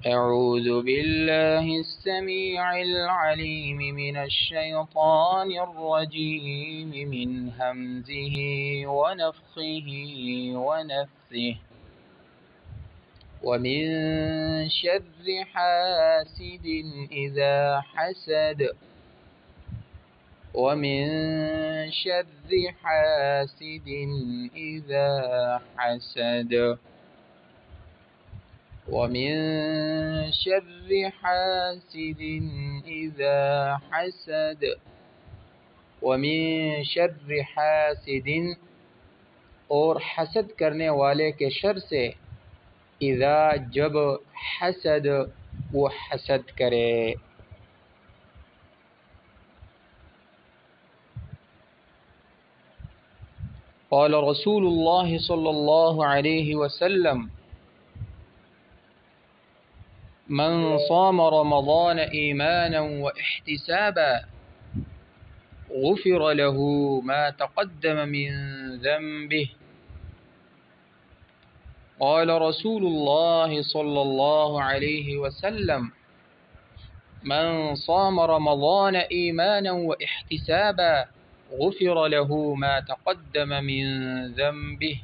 अऊज़ु बिल्लाहिस समीइल अलीम मिनश शैतानिर रजीम मिन हमज़िही व नफ़्ख़िही व नफ़्सिही व मिन शर्रि हासिदिन इज़ा हसद व मिन शर्रि हासिदिन इज़ा हसद वमिन शर्रि हासिदिन इज़ा हसद वमिन शर्रि हासिदिन और हसद करने वाले के शर से इज़ा जब हसद वो हसद करे। क़ाल रसूलुल्लाह सल्लल्लाहु अलैहि वसल्लम मन साम रमज़ान ईमानन व इहतिसाबन गुफ़िर लहू मा तक़द्दम मिन ज़ंबिही। क़ाल रसूलुल्लाह सल्लल्लाहु अलैहि वसल्लम मन साम रमज़ान ईमानन व इहतिसाबन गुफ़िर लहू मा तक़द्दम मिन ज़ंबिही।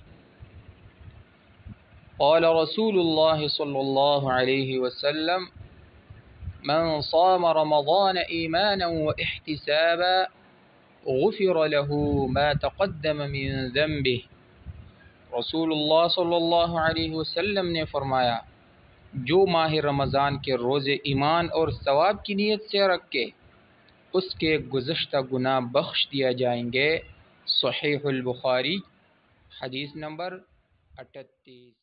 क़ाल रसूलुल्लाह सल्लल्लाहु अलैहि वसल्लम मन साम रमज़ान ईमानन व इहतिसाबन गुफ़िर लहू मा तक़द्दम मिन ज़ंबिही। रसूलुल्लाह सल्लल्लाहु अलैहि वसल्लम ने फरमाया, जो माह रमज़ान के रोज़े ईमान और सवाब की नीयत से रख के उसके गुज़श्ता गुनाह बख्श दिया जाएंगे। सहीहुल बुखारी हदीस नंबर 38।